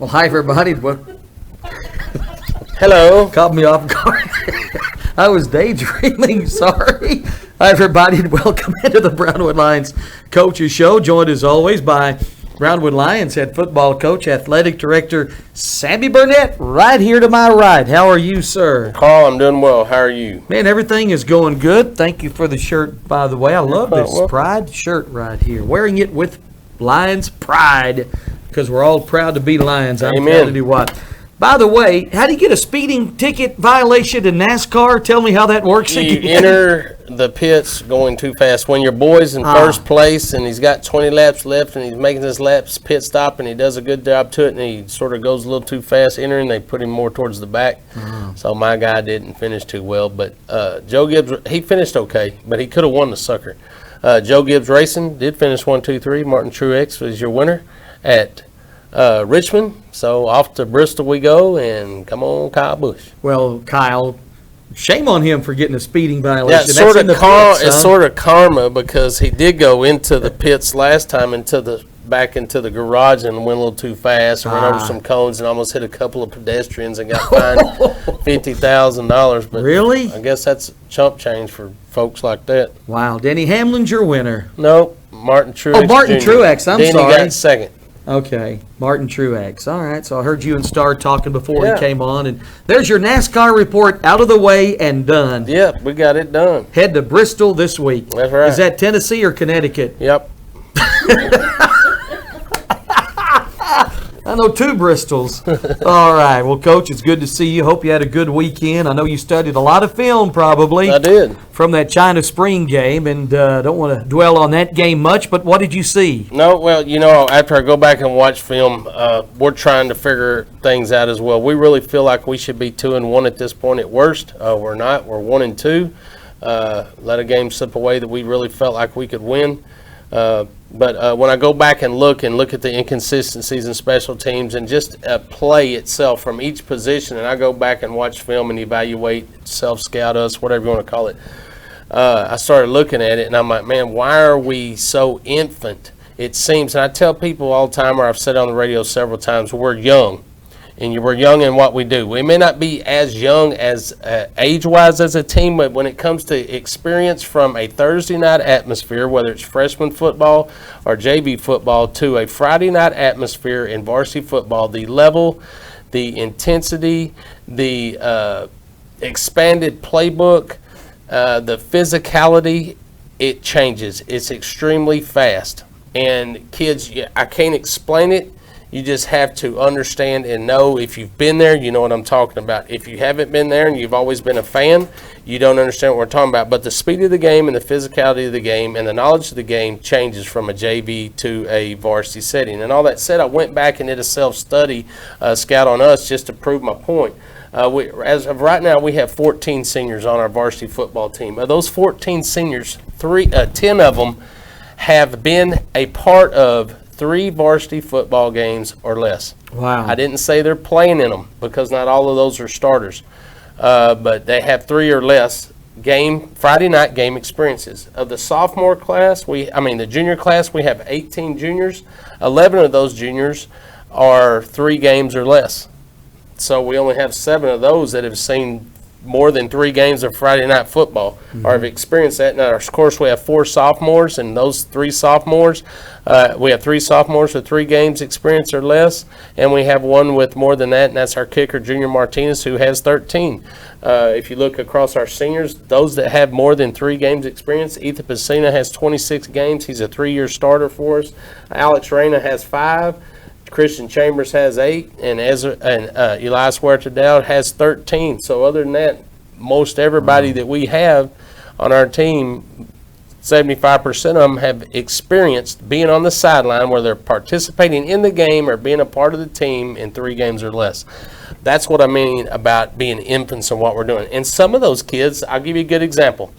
Well, hi, everybody. Well, Hello. caught me off guard. I was daydreaming. Sorry. Hi, everybody, and welcome into the Brownwood Lions Coaches Show. Joined, as always, by Brownwood Lions head football coach, athletic director Sammy Burnett, right here to my right. How are you, sir? Carl, I'm doing well. How are you? Man, everything is going good. Thank you for the shirt, by the way. I love this welcome. Pride shirt right here. Wearing it with Lions pride, because we're all proud to be Lions. I'm Amen. proud to do what? By the way, how do you get a speeding ticket violation in NASCAR? Tell me how that works You again. enter the pits going too fast. When your boy's in first place and he's got 20 laps left and he's making his laps pit stop and he does a good job to it and he sort of goes a little too fast entering, they put him more towards the back. So my guy didn't finish too well. But Joe Gibbs, he finished okay, but he could have won the sucker. Joe Gibbs Racing did finish 1, 2, 3. Martin Truex was your winner at Richmond. So off to Bristol we go, and come on, Kyle Busch. Well, Kyle, shame on him for getting a speeding violation. Yeah, That's sort in of the pits, it's huh? sort of karma, because he did go into the pits last time back into the garage and went a little too fast and went over some cones and almost hit a couple of pedestrians and got fined $50,000. But Really? I guess that's chump change for folks like that. Wow, Denny Hamlin's your winner. Nope, Martin Truex. Oh, Martin Jr. Truex, I'm Denny sorry. got second. Okay, Martin Truex. All right, so I heard you and Star talking before Yeah. he came on, and there's your NASCAR report out of the way and done. Yep, we got it done. Head to Bristol this week. That's right. Is that Tennessee or Connecticut? Yep. I know two Bristols. All right, well, Coach, it's good to see you. Hope you had a good weekend. I know you studied a lot of film, probably. I did. From that China Spring game, and don't want to dwell on that game much, but what did you see? No, well, after I go back and watch film, we're trying to figure things out as well. We really feel like we should be 2-1 at this point at worst. We're not. We're 1-2. Let a game slip away that we really felt like we could win. But when I go back and look at the inconsistencies in special teams and just play itself from each position, and I go back and watch film and evaluate, self-scout us, whatever you want to call it, I started looking at it, and I'm like, man, why are we so infant? It seems, and I tell people all the time, or I've said on the radio several times, we're young. And we're young in what we do. We may not be as young as age-wise as a team, but when it comes to experience from a Thursday night atmosphere, whether it's freshman football or JV football, to a Friday night atmosphere in varsity football, the level, the intensity, the expanded playbook, the physicality, it changes. It's extremely fast. And kids, I can't explain it. You just have to understand and know. If you've been there, you know what I'm talking about. If you haven't been there and you've always been a fan, you don't understand what we're talking about. But the speed of the game and the physicality of the game and the knowledge of the game changes from a JV to a varsity setting. And all that said, I went back and did a self-study scout on us just to prove my point. As of right now, we have 14 seniors on our varsity football team. Of those 14 seniors, 10 of them have been a part of 3 varsity football games or less. Wow. I didn't say they're playing in them, because not all of those are starters. But they have 3 or less Friday night game experiences. Of the sophomore class, the junior class, we have 18 juniors. 11 of those juniors are 3 games or less. So we only have 7 of those that have seen more than 3 games of Friday night football, or have experienced that. Now, of course, we have 4 sophomores, and those 3 sophomores, we have 3 sophomores with 3 games experience or less, and we have 1 with more than that, and that's our kicker, Junior Martinez, who has 13. If you look across our seniors, those that have more than 3 games experience, Ethan Pacina has 26 games. He's a 3-year starter for us. Alex Reyna has 5. Christian Chambers has 8, and Elias Huerta Dowd has 13. So other than that, most everybody that we have on our team, 75% of them have experienced being on the sideline, where they're participating in the game or being a part of the team in 3 games or less. That's what I mean about being infants and what we're doing. And some of those kids, I'll give you a good example.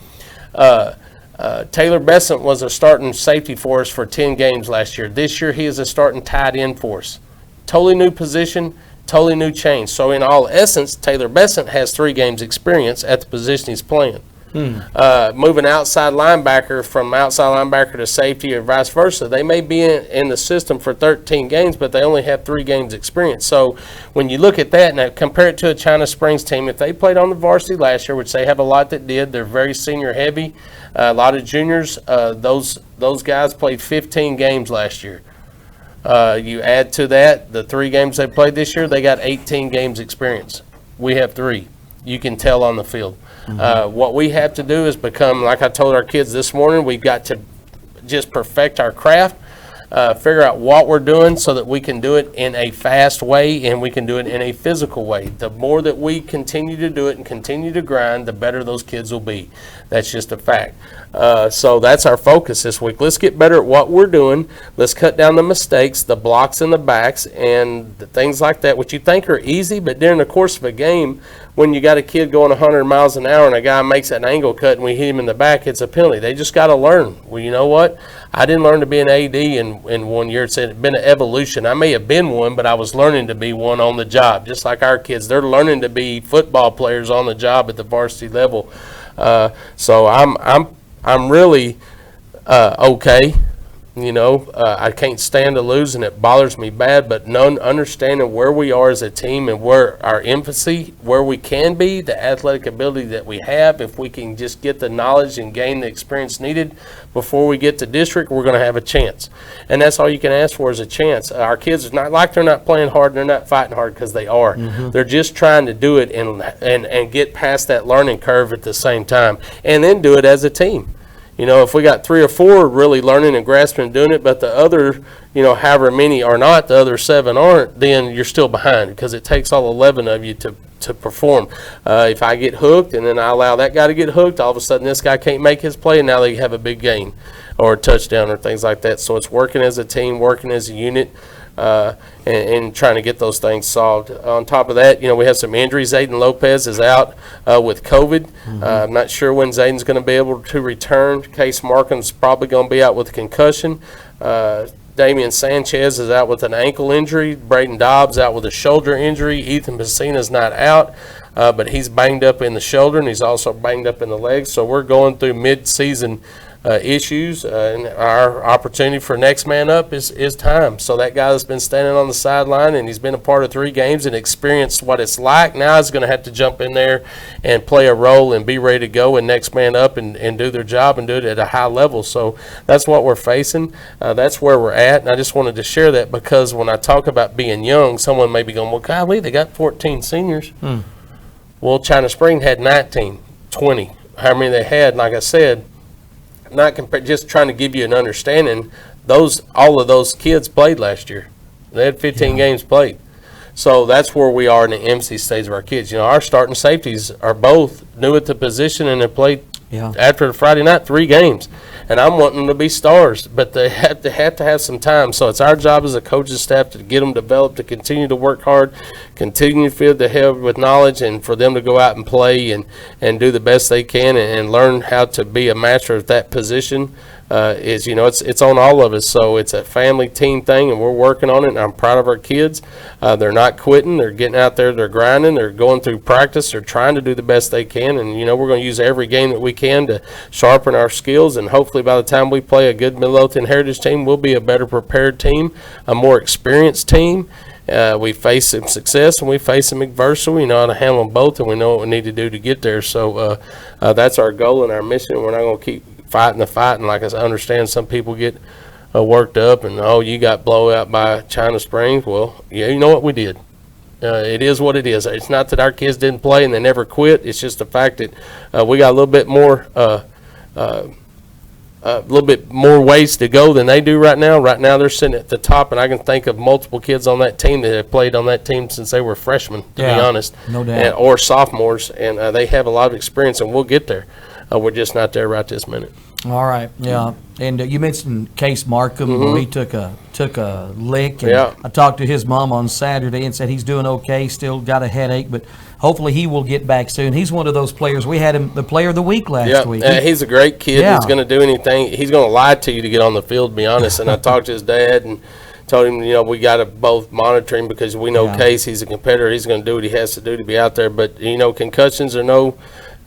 Taylor Besson was a starting safety for us for 10 games last year. This year he is a starting tight end for us. Totally new position, totally new change. So in all essence, Taylor Besson has 3 games experience at the position he's playing. moving outside linebacker from outside linebacker to safety or vice versa. They may be in the system for 13 games, but they only have 3 games experience. So when you look at that and compare it to a China Springs team, if they played on the varsity last year, which they have a lot that did, they're very senior heavy, a lot of juniors, those guys played 15 games last year. You add to that the 3 games they played this year, they got 18 games experience. We have 3. You can tell on the field. What we have to do is become, like I told our kids this morning, we've got to just perfect our craft, figure out what we're doing so that we can do it in a fast way and we can do it in a physical way. The more that we continue to do it and continue to grind, the better those kids will be. That's just a fact. So that's our focus this week. Let's get better at what we're doing. Let's cut down the mistakes, the blocks and the backs, and the things like that, which you think are easy, but during the course of a game, when you got a kid going 100 miles an hour and a guy makes an angle cut and we hit him in the back, it's a penalty. They just got to learn. Well, you know what? I didn't learn to be an AD in 1 year. It's been an evolution. I may have been one, but I was learning to be one on the job. Just like our kids, they're learning to be football players on the job at the varsity level. So I'm really okay. You know, I can't stand to lose, and it bothers me bad. But understanding where we are as a team and where our emphasis, where we can be, the athletic ability that we have, if we can just get the knowledge and gain the experience needed before we get to district, we're going to have a chance. And that's all you can ask for is a chance. Our kids, it's not like they're not playing hard and they're not fighting hard, because they are. They're just trying to do it and get past that learning curve at the same time, and then do it as a team. You know, if we got 3 or 4 really learning and grasping and doing it, but the other, however many are not, the other 7 aren't, then you're still behind, because it takes all 11 of you to perform. If I get hooked and then I allow that guy to get hooked, all of a sudden this guy can't make his play, and now they have a big gain or a touchdown or things like that. So it's working as a team, working as a unit. And trying to get those things solved. On top of that, we have some injuries. Zayden Lopez is out with COVID. I'm not sure when Zayden's going to be able to return. Case Markham's probably going to be out with a concussion. Damian Sanchez is out with an ankle injury. Braden Dobbs out with a shoulder injury. Ethan Bessina's not out, but he's banged up in the shoulder, and he's also banged up in the legs. So we're going through mid-season issues, and our opportunity for next man up is time. So that guy that's been standing on the sideline and he's been a part of 3 games and experienced what it's like, now is going to have to jump in there and play a role and be ready to go and next man up and do their job and do it at a high level. So that's what we're facing. That's where we're at, and I just wanted to share that, because when I talk about being young, someone may be going, well, golly, they got 14 seniors. Well, China Spring had 19, 20, how many they had. Like I said, not just trying to give you an understanding, all of those kids played last year. They had 15 games played. So that's where we are in the MC stage of our kids. Our starting safeties are both new at the position, and they played after the Friday night 3 games. And I'm wanting them to be stars, but they have to have some time. So it's our job as a coaching staff to get them developed, to continue to work hard, continue to fill the head with knowledge, and for them to go out and play and do the best they can and learn how to be a master of that position. It's on all of us. So it's a family team thing, and we're working on it, and I'm proud of our kids. They're not quitting. They're getting out there. They're grinding. They're going through practice. They're trying to do the best they can, and we're going to use every game that we can to sharpen our skills, and hopefully by the time we play a good Midlothian Heritage team, we'll be a better prepared team, a more experienced team. We face some success and we face some adversity. We know how to handle them both, and we know what we need to do to get there. So that's our goal and our mission. We're not going to keep fighting the fight. And like I understand, some people get worked up and, you got blown out by China Springs. Well, yeah, you know what, we did. It is what it is. It's not that our kids didn't play and they never quit. It's just the fact that we got a little bit more ways to go than they do right now. Right now they're sitting at the top, and I can think of multiple kids on that team that have played on that team since they were freshmen, to be honest, no doubt, or sophomores, and they have a lot of experience, and we'll get there. We're just not there right this minute. All right, yeah. And you mentioned Case Markham. He took a lick. And I talked to his mom on Saturday and said he's doing okay, still got a headache, but hopefully he will get back soon. He's one of those players. We had him the player of the week last week. He's a great kid. He's going to do anything. He's going to lie to you to get on the field, to be honest. And I talked to his dad and told him, we got to both monitor him, because we know Case, he's a competitor. He's going to do what he has to do to be out there. But, concussions are no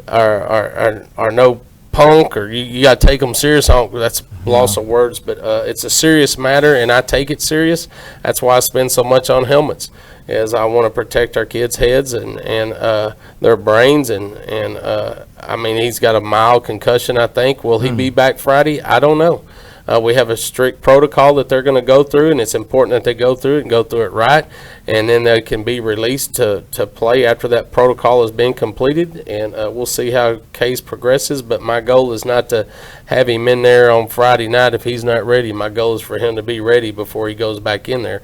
are no punk, or you got to take them serious. That's loss of words, but it's a serious matter, and I take it serious. That's why I spend so much on helmets, is I want to protect our kids' heads and their brains. And I mean, he's got a mild concussion, I think. Will he be back Friday? I don't know. We have a strict protocol that they're going to go through, and it's important that they go through it and go through it right, and then they can be released to play after that protocol has been completed. And we'll see how Case progresses, but my goal is not to have him in there on Friday night if he's not ready. My goal is for him to be ready before he goes back in there.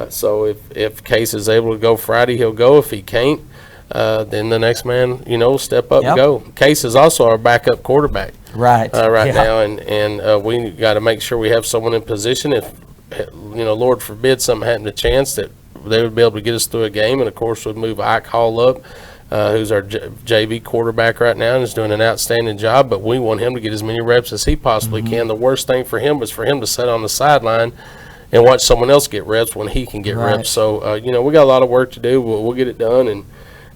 So if Case is able to go Friday, he'll go. If he can't, then the next man, step up and go. Case is also our backup quarterback. Right Now, and we got to make sure we have someone in position. If Lord forbid something happened to chance, that they would be able to get us through a game. And of course, we'd move Ike Hall up, who's our JV quarterback right now and is doing an outstanding job. But we want him to get as many reps as he possibly can. The worst thing for him was for him to sit on the sideline and watch someone else get reps when he can get reps. So we got a lot of work to do. We'll get it done. And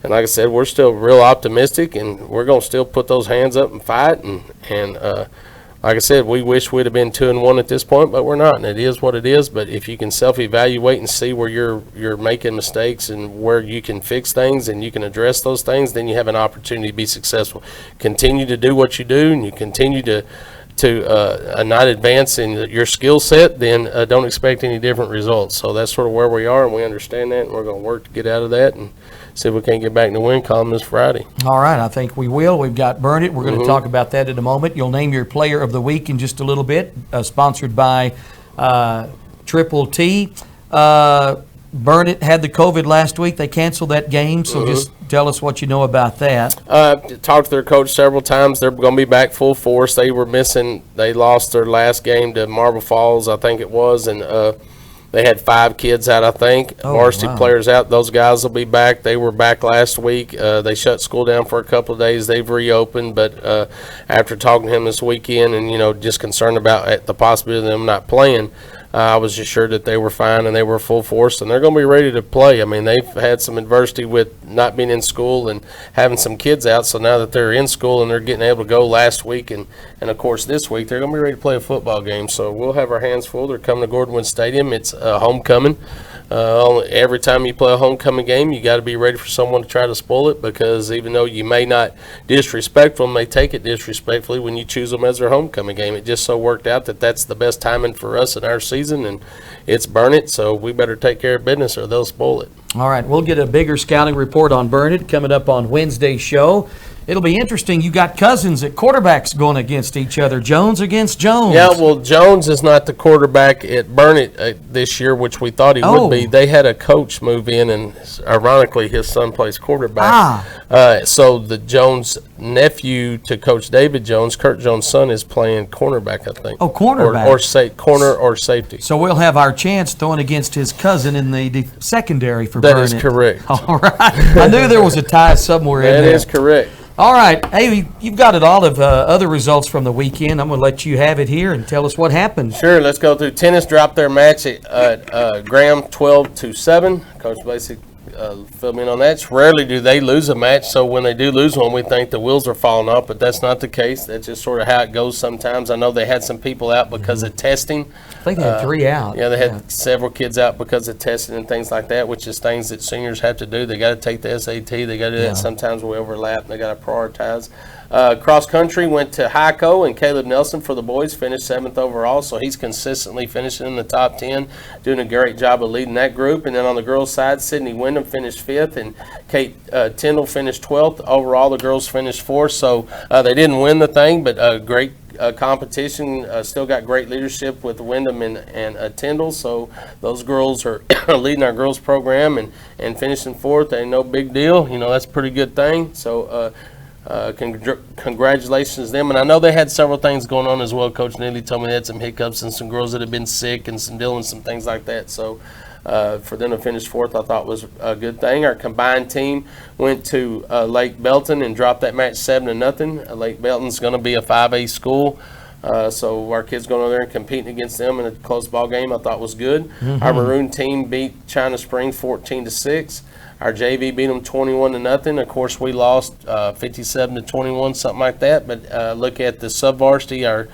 like I said, we're still real optimistic, and we're going to still put those hands up and fight. And like I said, we wish we'd have been 2-1 at this point, but we're not, and it is what it is. But if you can self-evaluate and see where you're making mistakes and where you can fix things and you can address those things, then you have an opportunity to be successful. Continue to do what you do, and you continue to not advance in your skill set, then don't expect any different results. So that's sort of where we are, and we understand that, and we're going to work to get out of that and see if we can't get back in the win column this Friday. All right, I think we will. We've got Burn It. We're going to talk about that in a moment. You'll name your player of the week in just a little bit, sponsored by Triple T. Burn It had the COVID last week. They canceled that game, so just tell us what you know about that. Talked to their coach several times. They're going to be back full force. They were missing. They lost their last game to Marble Falls, I think it was, and they had 5 kids out, I think. Varsity players out. Those guys will be back. They were back last week. They shut school down for a couple of days. They've reopened, but after talking to him this weekend and, just concerned about the possibility of them not playing, I was assured that they were fine and they were full force, and they're going to be ready to play. I mean, they've had some adversity with not being in school and having some kids out, so now that they're in school and they're getting able to go last week and of course this week, they're going to be ready to play a football game. So we'll have our hands full. They're coming to Gordon Wood Stadium. It's homecoming. Every time you play a homecoming game, you got to be ready for someone to try to spoil it, because even though you may not disrespect them, they take it disrespectfully when you choose them as their homecoming game. It just so worked out that that's the best timing for us in our season, and it's Burn It, so we better take care of business or they'll spoil it. All right, we'll get a bigger scouting report on Burn It coming up on Wednesday's show. It'll be interesting. You got cousins at quarterbacks going against each other. Jones against Jones. Yeah, well, Jones is not the quarterback at Burn It this year, which we thought he would be. They had a coach move in, and ironically, his son plays quarterback. So the Jones nephew to Coach David Jones, Kurt Jones' son, is playing cornerback, I think. Oh, cornerback. Corner or safety. So we'll have our chance throwing against his cousin in the secondary for Burn It. That is correct. All right. I knew there was a tie somewhere in there. That is correct. All right. Hey, you've got it all of other results from the weekend. I'm going to let you have it here and tell us what happened. Sure. Let's go through. Tennis dropped their match at Graham 12-7. Coach Basic filled me in on that. Rarely do they lose a match, so when they do lose one, we think the wheels are falling off, but that's not the case. That's just sort of how it goes sometimes. I know they had some people out because of testing. I think they had 3 out. Yeah, they had several kids out because of testing and things like that, which is things that seniors have to do. They got to take the SAT. They got to do that. Sometimes we overlap, and they got to prioritize. Cross country went to Hico, and Caleb Nelson for the boys finished 7th overall, so he's consistently finishing in the top 10, doing a great job of leading that group. And then on the girls' side, Sydney Wyndham finished 5th, and Kate Tyndall finished 12th. Overall, the girls finished 4th, so they didn't win the thing, but great competition. Still got great leadership with Wyndham and Tyndall, so those girls are leading our girls program and finishing 4th. Ain't no big deal. That's a pretty good thing. So congratulations to them. And I know they had several things going on as well. Coach Neely told me they had some hiccups and some girls that had been sick and some dealing with some things like that. So for them to finish 4th, I thought was a good thing. Our combined team went to Lake Belton and dropped that match 7-0. Lake Belton's going to be a 5A school. So our kids going over there and competing against them in a close ball game, I thought was good. Our Maroon team beat China Spring 14-6. Our JV beat them 21-0. Of course, we lost 57-21, something like that. But look at the sub-varsity, our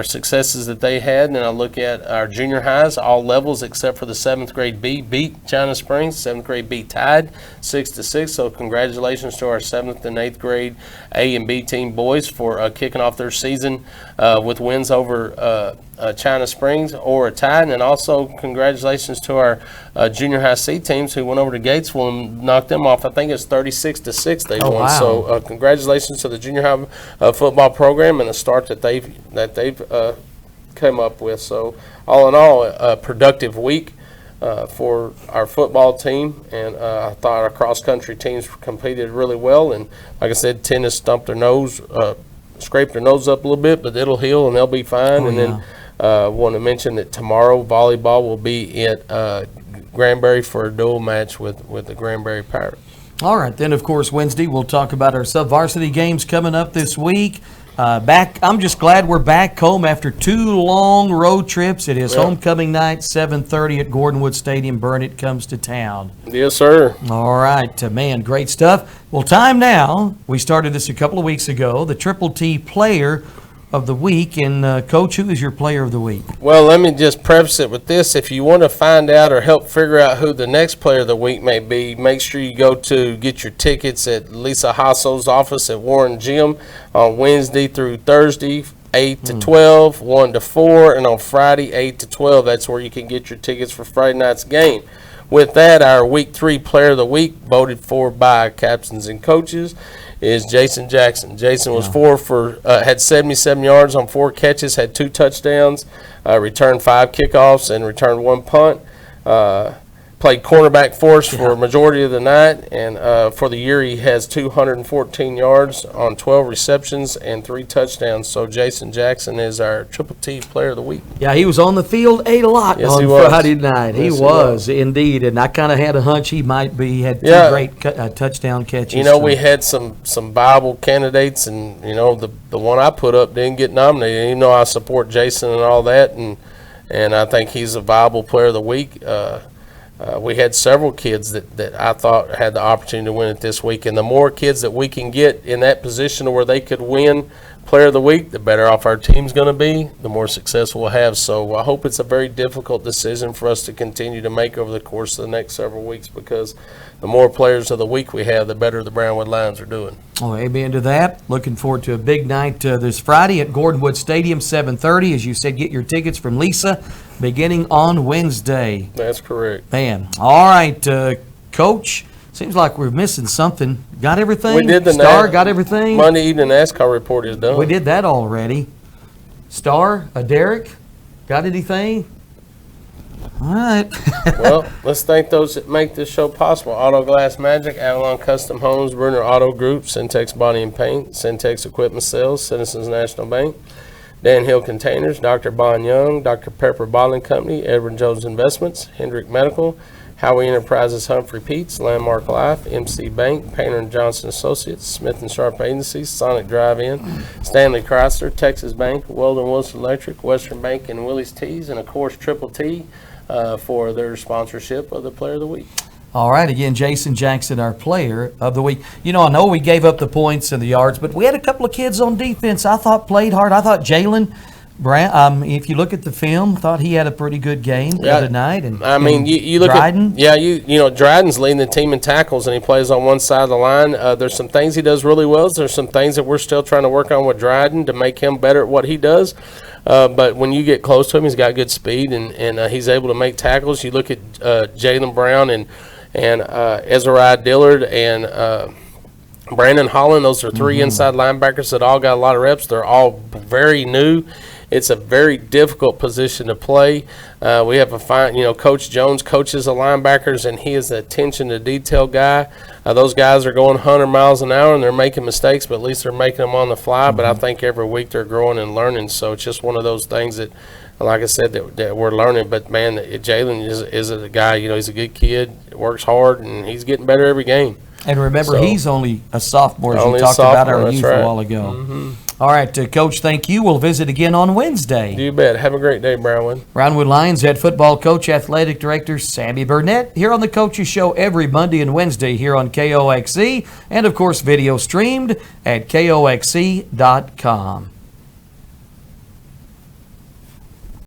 successes that they had, and I look at our junior highs, all levels except for the 7th grade B beat China Springs. 7th grade B tied 6-6. So congratulations to our 7th and 8th grade A and B team boys for kicking off their season with wins over China Springs or a tie. And also congratulations to our junior high C teams who went over to Gatesville and knocked them off. I think it's 36-6 they won. Wow. So congratulations to the junior high football program and the start that they've come up with. So all in all, a productive week for our football team, and I thought our cross-country teams competed really well. And like I said, tennis stumped their nose, scraped their nose up a little bit, but it'll heal and they'll be fine. Then want to mention that tomorrow volleyball will be at Granbury for a dual match with the Granbury Pirates. All right, then, of course, Wednesday we'll talk about our sub-varsity games coming up this week. I'm just glad we're back home after 2 long road trips. It is homecoming night, 7:30 at Gordonwood Stadium. Burnett comes to town. Yes, sir. All right, man, great stuff. Well, time now. We started this a couple of weeks ago. The Triple T Player of the Week. And, Coach, who is your Player of the Week? Well, let me just preface it with this. If you want to find out or help figure out who the next Player of the Week may be, make sure you go to get your tickets at Lisa Hassel's office at Warren Gym on Wednesday through Thursday, 8 to 12, 1 to 4, and on Friday, 8 to 12. That's where you can get your tickets for Friday night's game. With that, our Week 3 Player of the Week, voted for by captains and coaches, is Jason Jackson. Jason was had 77 yards on 4 catches, had 2 touchdowns, returned 5 kickoffs, and returned 1 punt. Played cornerback for us for a majority of the night, and for the year he has 214 yards on 12 receptions and 3 touchdowns. So Jason Jackson is our Triple T Player of the Week. Yeah, he was on the field a lot on Friday night. He was indeed, and I kind of had a hunch he might be. He had 2 great touchdown catches. You know, we had some viable candidates, and you know the one I put up didn't get nominated. You know, I support Jason and all that, and I think he's a viable Player of the Week. We had several kids that I thought had the opportunity to win it this week. And the more kids that we can get in that position where they could win Player of the Week, the better off our team's going to be, the more success we'll have. So I hope it's a very difficult decision for us to continue to make over the course of the next several weeks, because the more Players of the Week we have, the better the Brownwood Lions are doing. Oh, amen to that. Looking forward to a big night this Friday at Gordonwood Stadium, 7:30. As you said, get your tickets from Lisa beginning on Wednesday. That's correct. Man. All right, Coach. Seems like we're missing something. Got everything? We did the Star, got everything? Monday evening NASCAR report is done. We did that already. Star, Derek, got anything? All right. Well, let's thank those that make this show possible. Auto Glass Magic, Avalon Custom Homes, Bruner Auto Group, Syntex Body and Paint, Syntex Equipment Sales, Citizens National Bank, Dan Hill Containers, Dr. Bon Young, Dr. Pepper Bottling Company, Edward Jones Investments, Hendrick Medical, Howie Enterprises, Humphrey Peets, Landmark Life, MC Bank, Painter & Johnson Associates, Smith & Sharp Agencies, Sonic Drive-In, Stanley Chrysler, Texas Bank, Weldon Wilson Electric, Western Bank, and Willie's Teas, and of course Triple T for their sponsorship of the Player of the Week. All right, again, Jason Jackson, our Player of the Week. You know, I know we gave up the points and the yards, but we had a couple of kids on defense I thought played hard. I thought Jalen Brown, if you look at the film, thought he had a pretty good game the other night. And I mean, you look Dryden. You know, Dryden's leading the team in tackles, and he plays on one side of the line. There's some things he does really well. There's some things that we're still trying to work on with Dryden to make him better at what he does. But when you get close to him, he's got good speed, and he's able to make tackles. You look at Jalen Brown and Ezra Dillard and Brandon Holland. Those are 3 inside linebackers that all got a lot of reps. They're all very new. It's a very difficult position to play. We have a fine, Coach Jones coaches the linebackers, and he is an attention to detail guy. Those guys are going 100 miles an hour, and they're making mistakes, but at least they're making them on the fly. But I think every week they're growing and learning. So it's just one of those things that, like I said, that we're learning. But, man, Jalen is a guy, he's a good kid, works hard, and he's getting better every game. And remember, he's only a sophomore, as you talked about our youth a while ago. All right, Coach, thank you. We'll visit again on Wednesday. You bet. Have a great day, Brownwood. Brownwood Lions head football coach, athletic director Sammy Burnett, here on the Coaches Show every Monday and Wednesday here on KOXC, and of course video streamed at KOXC.com.